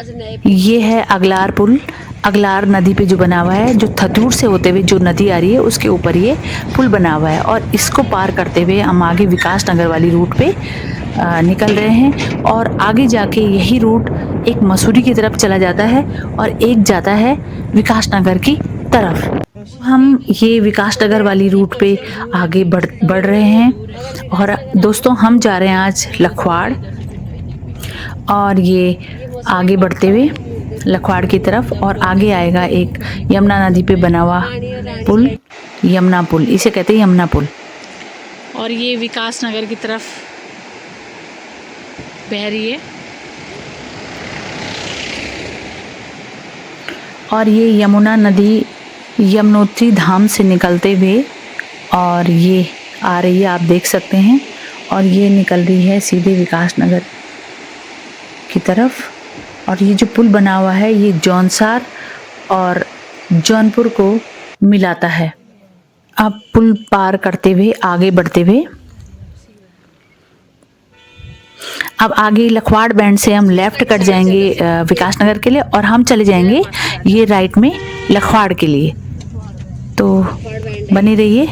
ये है अगलार पुल। अगलार नदी पे जो बना हुआ है, जो थतूर से होते हुए जो नदी आ रही है उसके ऊपर ये पुल बना हुआ है। और इसको पार करते हुए हम आगे विकास नगर वाली रूट पे निकल रहे हैं। और आगे जाके यही रूट एक मसूरी की तरफ चला जाता है और एक जाता है विकास नगर की तरफ। हम ये विकास नगर वाली रूट पे आगे बढ़ रहे हैं। और दोस्तों, हम जा रहे हैं आज लखवाड़। और ये आगे बढ़ते हुए लखवाड़ की तरफ, और आगे आएगा एक यमुना नदी पे बना हुआ पुल, यमुना पुल, इसे कहते हैं यमुना पुल। और ये विकास नगर की तरफ बह रही है। और ये यमुना नदी यमुनोत्री धाम से निकलते हुए और ये आ रही है, आप देख सकते हैं। और ये निकल रही है सीधे विकास नगर की तरफ। और ये जो पुल बना हुआ है ये जौनसार और जौनपुर को मिलाता है। अब पुल पार करते हुए आगे बढ़ते हुए अब आगे लखवाड़ बैंड से हम लेफ्ट कट जाएंगे विकास नगर के लिए, और हम चले जाएंगे ये राइट में लखवाड़ के लिए। तो बने रहिए।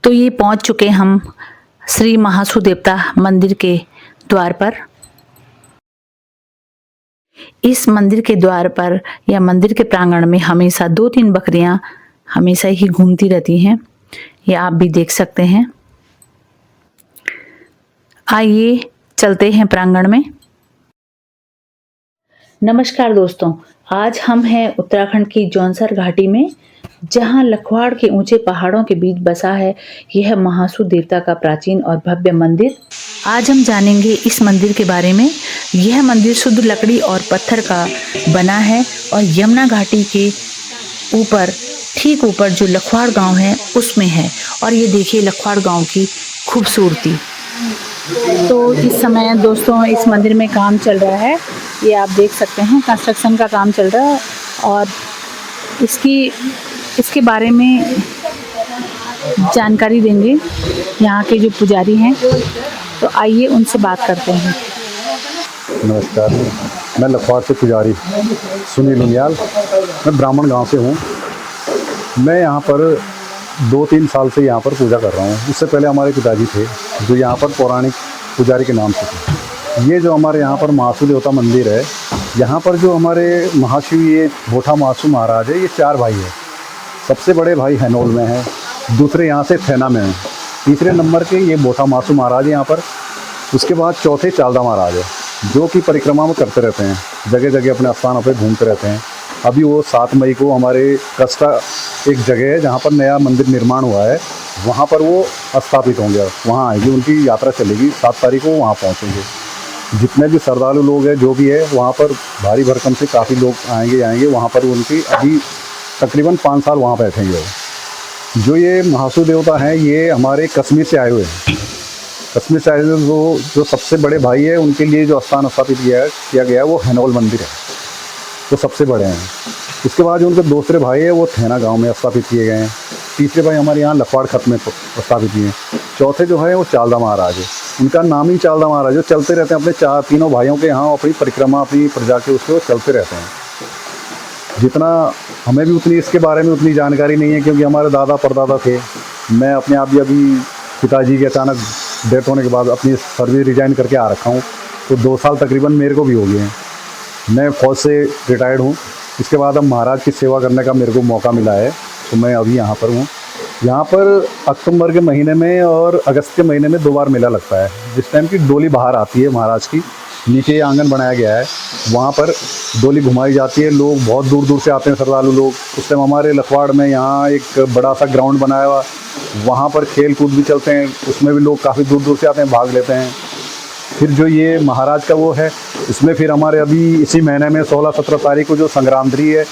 तो ये पहुंच चुके हम श्री महासू देवता मंदिर के द्वार पर। इस मंदिर के द्वार पर या मंदिर के प्रांगण में हमेशा 2-3 बकरियां हमेशा ही घूमती रहती हैं। ये आप भी देख सकते हैं। आइए चलते हैं प्रांगण में। नमस्कार दोस्तों, आज हम हैं उत्तराखंड की जौनसर घाटी में, जहां लखवाड़ के ऊंचे पहाड़ों के बीच बसा है यह महासू देवता का प्राचीन और भव्य मंदिर। आज हम जानेंगे इस मंदिर के बारे में। यह मंदिर शुद्ध लकड़ी और पत्थर का बना है और यमुना घाटी के ऊपर, ठीक ऊपर जो लखवाड़ गांव है उसमें है। और ये देखिए लखवाड़ गांव की खूबसूरती। तो इस समय दोस्तों इस मंदिर में काम चल रहा है, ये आप देख सकते हैं, कंस्ट्रक्शन का काम चल रहा है। और इसके बारे में जानकारी देंगे यहाँ के जो पुजारी हैं। तो आइए उनसे बात करते हैं। नमस्कार, मैं लखवाड़ से पुजारी सुनील उनियाल, मैं ब्राह्मण गांव से हूँ। मैं यहाँ पर 2-3 साल से यहाँ पर पूजा कर रहा हूँ। उससे पहले हमारे पिताजी थे जो यहाँ पर पौराणिक पुजारी के नाम से थे। ये जो हमारे यहाँ पर महासू देवता मंदिर है, यहाँ पर जो हमारे महाशिव ये भोठा महासू महाराज है, ये 4 भाई हैं। सबसे बड़े भाई हैनोल में हैं, दूसरे यहाँ से थैना में हैं, तीसरे नंबर के ये भोठा महासू महाराज यहाँ पर। उसके बाद चौथे चालदा महाराज है, जो कि परिक्रमा में करते रहते हैं, जगह जगह अपने स्थानों पर घूमते रहते हैं। अभी वो 7 मई को हमारे कस्टा एक जगह है जहाँ पर नया मंदिर निर्माण हुआ है, वहाँ पर वो स्थापित होंगे, वहाँ आएगी, उनकी यात्रा चलेगी। 7 तारीख को वहाँ पहुँचेंगे। जितने भी श्रद्धालु लोग हैं जो भी है, वहाँ पर भारी भरकम से काफ़ी लोग आएंगे वहाँ पर। उनकी अभी तकरीबन 5 साल वहाँ बैठेंगे। जो ये महासू देवता हैं ये हमारे कश्मीर से आए हुए हैं। कश्मीर से आए हुए जो सबसे बड़े भाई है, उनके लिए जो स्थान स्थापित किया गया है वो हैनोल मंदिर है, वो सबसे बड़े हैं। इसके बाद जो उनके दूसरे भाई है वो थैना गांव में स्थापित किए गए हैं। तीसरे भाई हमारे यहाँ लखवाड़ खत में स्थापित किए हैं। चौथे जो है वो चालदा महाराज है, उनका नाम ही चालदा महाराज, जो चलते रहते हैं अपने तीनों भाइयों के यहाँ अपनी परिक्रमा, अपनी प्रजा के उसके वो चलते रहते हैं। जितना हमें भी उतनी इसके बारे में उतनी जानकारी नहीं है, क्योंकि हमारे दादा परदादा थे। मैं अपने आप भी अभी पिताजी के अचानक डेथ होने के बाद अपनी सर्विस रिजाइन करके आ रखा हूँ। तो 2 साल तकरीबन मेरे को भी हो गए हैं। मैं फ़ौज से रिटायर्ड हूँ। इसके बाद अब महाराज की सेवा करने का मेरे को मौका मिला है, तो मैं अभी यहाँ पर हूँ। यहाँ पर अक्टूबर के महीने में और अगस्त के महीने में 2 बार मेला लगता है, जिस टाइम की डोली बाहर आती है महाराज की। नीचे आंगन बनाया गया है, वहाँ पर डोली घुमाई जाती है। लोग बहुत दूर दूर से आते हैं, श्रद्धालु लोग। उस टाइम हमारे लखवाड़ में यहाँ एक बड़ा सा ग्राउंड बनाया हुआ, वहाँ पर खेल कूद भी चलते हैं, उसमें भी लोग काफ़ी दूर दूर से आते हैं, भाग लेते हैं। फिर जो ये महाराज का वो है, इसमें फिर हमारे अभी इसी महीने में 16-17 तारीख को जो संग्रांद्री है,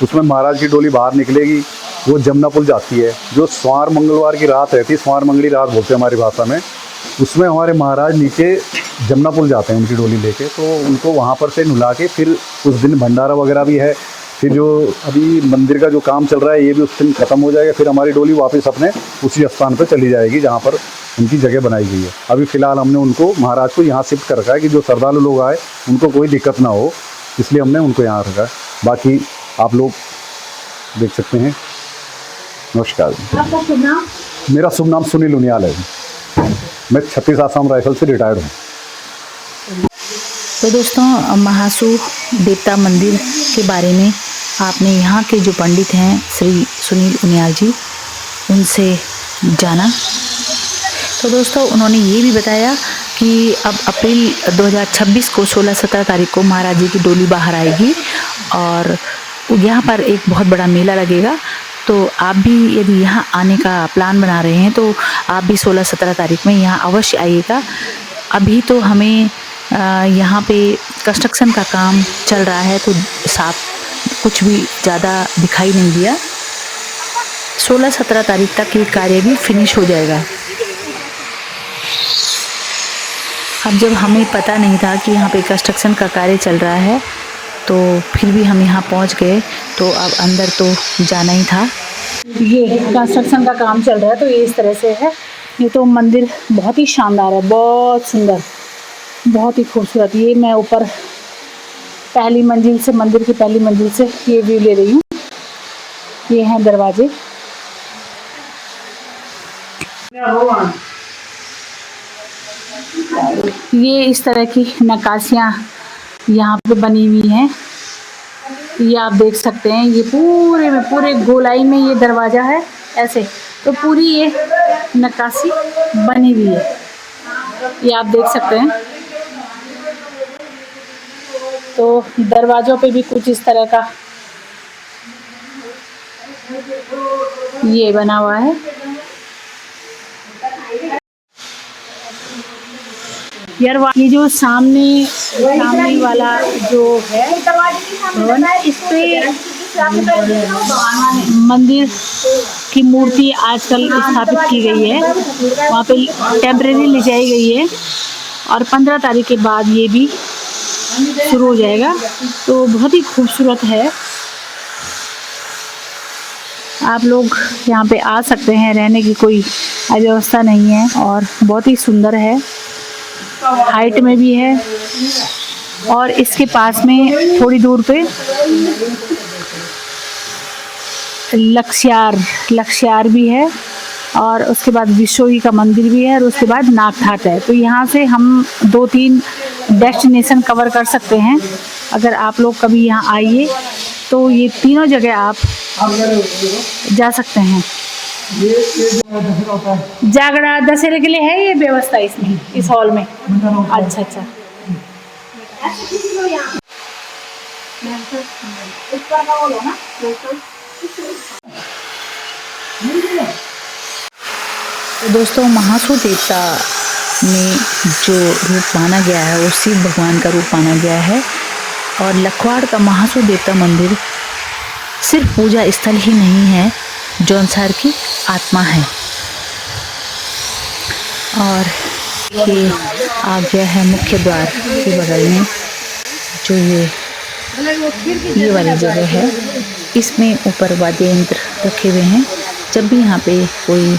उसमें महाराज की डोली बाहर निकलेगी। वो जमुना पुल जाती है, जो स्वार मंगलवार की रात रहती है, स्वार मंगली रात बोलते हैं हमारी भाषा में। उसमें हमारे महाराज नीचे जमुना पुल जाते हैं उनकी डोली लेके। तो उनको वहाँ पर से नुला के फिर उस दिन भंडारा वगैरह भी है। फिर जो अभी मंदिर का जो काम चल रहा है ये भी उस दिन ख़त्म हो जाएगा। फिर हमारी डोली वापस अपने उसी स्थान पर चली जाएगी जहाँ पर उनकी जगह बनाई गई है। अभी फ़िलहाल हमने उनको महाराज को यहाँ शिफ्ट कर रखा है कि जो श्रद्धालु लोग आए उनको कोई दिक्कत ना हो, इसलिए हमने उनको यहाँ रखा है। बाकी आप लोग देख सकते हैं। नमस्कार। आपका शुभ नाम? मेरा शुभ नाम सुनील उनियाल है। मैं 36 आसाम राइफल से रिटायर्ड हूँ। तो दोस्तों, महासू देवता मंदिर के बारे में आपने यहाँ के जो पंडित हैं श्री सुनील उनियाल जी, उनसे जाना। तो दोस्तों, उन्होंने ये भी बताया कि अब अप्रैल 2026 को 16-17 तारीख को महाराज जी की डोली बाहर आएगी और यहाँ पर एक बहुत बड़ा मेला लगेगा। तो आप भी यदि यहाँ आने का प्लान बना रहे हैं तो आप भी 16-17 तारीख में यहाँ अवश्य आइएगा। अभी तो हमें यहाँ पे कंस्ट्रक्शन का काम चल रहा है तो साफ कुछ भी ज़्यादा दिखाई नहीं दिया। 16-17 तारीख तक ये कार्य भी फिनिश हो जाएगा। अब जब हमें पता नहीं था कि यहाँ पे कंस्ट्रक्शन का कार्य चल रहा है तो फिर भी हम यहाँ पहुँच गए, तो अब अंदर तो जाना ही था। ये कंस्ट्रक्शन का काम चल रहा है तो ये इस तरह से है। ये तो मंदिर बहुत ही शानदार है, बहुत सुंदर, बहुत ही खूबसूरत। ये मैं ऊपर पहली मंजिल से, मंदिर की पहली मंजिल से ये व्यू ले रही हूँ। ये हैं दरवाजे। ये इस तरह की नक्काशियाँ यहाँ पे बनी हुई हैं, ये आप देख सकते हैं। ये पूरे में, पूरे गोलाई में ये दरवाज़ा है ऐसे, तो पूरी ये नक्काशी बनी हुई है, ये आप देख सकते हैं। तो दरवाज़ों पे भी कुछ इस तरह का ये बना हुआ है। यार ये जो सामने वाला जो है भवन, इस पे मंदिर की मूर्ति आजकल स्थापित की गई है, वहाँ पे टेम्परेरी ले जाई गई है और 15 तारीख के बाद ये भी शुरू हो जाएगा। तो बहुत ही खूबसूरत है। आप लोग यहाँ पे आ सकते हैं, रहने की कोई व्यवस्था नहीं है और बहुत ही सुंदर है, हाइट में भी है। और इसके पास में थोड़ी दूर पे लक्ष्यार भी है और उसके बाद विश्वोई का मंदिर भी है और उसके बाद नागठाट है। तो यहाँ से हम 2-3 डेस्टिनेशन कवर कर सकते हैं। अगर आप लोग कभी यहाँ आइए तो ये तीनों जगह आप जा सकते हैं। जागड़ा दशहरे के लिए है ये व्यवस्था इसमें, इस हॉल में? अच्छा अच्छा। तो दोस्तों, महासू देवता में जो रूप माना गया है वो शिव भगवान का रूप माना गया है और लखवाड़ का महासू देवता मंदिर सिर्फ पूजा स्थल ही नहीं है, जौनसार की आत्मा है। और ये आ गया है मुख्य द्वार के बगल में जो ये वाली जगह है, इसमें ऊपर वाद्य यंत्र रखे हुए हैं। जब भी यहाँ पे कोई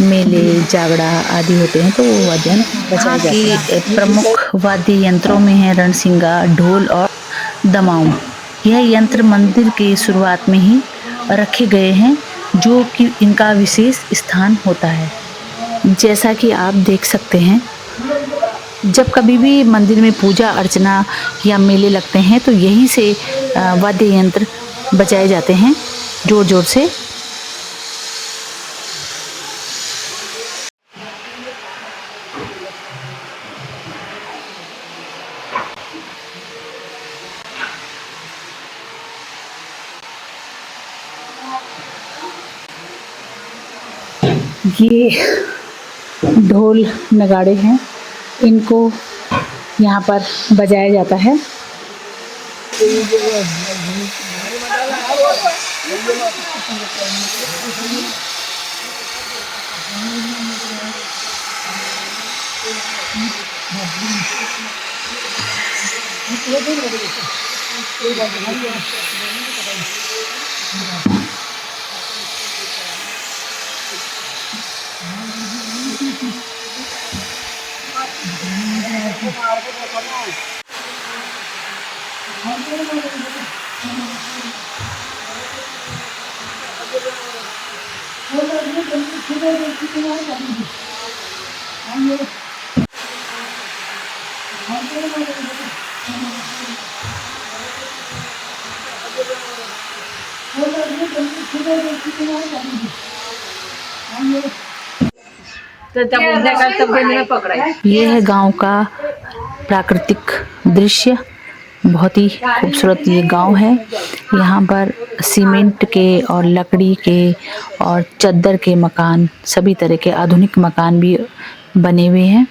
मेले, जागड़ा आदि होते हैं तो वो वाद्य यंत्र बजाए जाते हैं। प्रमुख वाद्य यंत्रों में है रणसिंगा, ढोल और दमाऊं। यह यंत्र मंदिर की शुरुआत में ही रखे गए हैं, जो कि इनका विशेष स्थान होता है। जैसा कि आप देख सकते हैं, जब कभी भी मंदिर में पूजा अर्चना या मेले लगते हैं तो यहीं से वाद्य यंत्र बजाए जाते हैं जोर जोर से। ये ढोल नगाड़े हैं, इनको यहाँ पर बजाया जाता है। ये है गांव का प्राकृतिक दृश्य। बहुत ही खूबसूरत ये गांव है। यहाँ पर सीमेंट के और लकड़ी के और चद्दर के मकान, सभी तरह के आधुनिक मकान भी बने हुए हैं।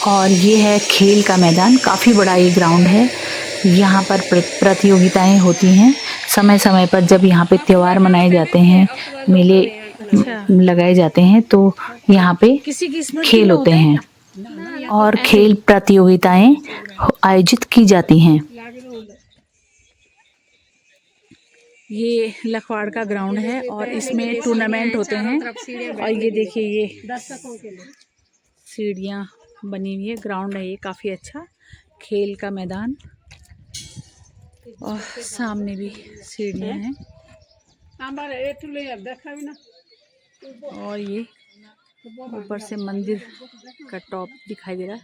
और ये है खेल का मैदान। काफ़ी बड़ा ये ग्राउंड है। यहाँ पर प्रतियोगिताएं होती हैं समय समय पर। जब यहाँ पे त्योहार मनाए जाते हैं, मेले लगाए जाते हैं, तो यहाँ पे खेल होते हैं और खेल प्रतियोगिताएं आयोजित की जाती हैं। ये लखवाड़ का ग्राउंड है और इसमें टूर्नामेंट होते हैं। और ये देखिए, ये सीढ़ियाँ बनी हुई है। ग्राउंड है ये काफ़ी अच्छा, खेल का मैदान। और सामने भी सीढ़ियाँ हैं। और ये ऊपर से मंदिर का टॉप दिखाई दे रहा है।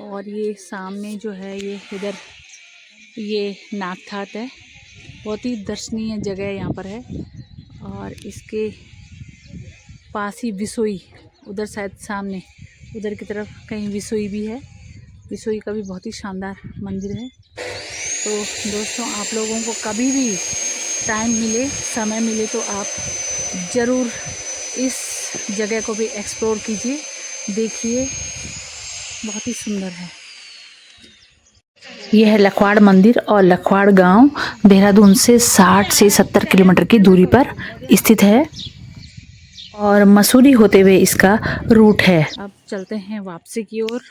और ये सामने जो है, ये इधर ये नागठाट है। बहुत ही दर्शनीय जगह यहाँ पर है। और इसके पास ही विसोई, उधर शायद सामने उधर की तरफ कहीं विसोई भी है। विसोई का भी बहुत ही शानदार मंदिर है। तो दोस्तों, आप लोगों को कभी भी टाइम मिले, समय मिले, तो आप ज़रूर इस जगह को भी एक्सप्लोर कीजिए, देखिए, बहुत ही सुंदर है। यह है लखवाड़ मंदिर और लखवाड़ गांव देहरादून से 60 से 70 किलोमीटर की दूरी पर स्थित है और मसूरी होते हुए इसका रूट है। अब चलते हैं वापसी की ओर।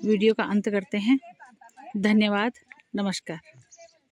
वीडियो का अंत करते हैं। धन्यवाद, नमस्कार।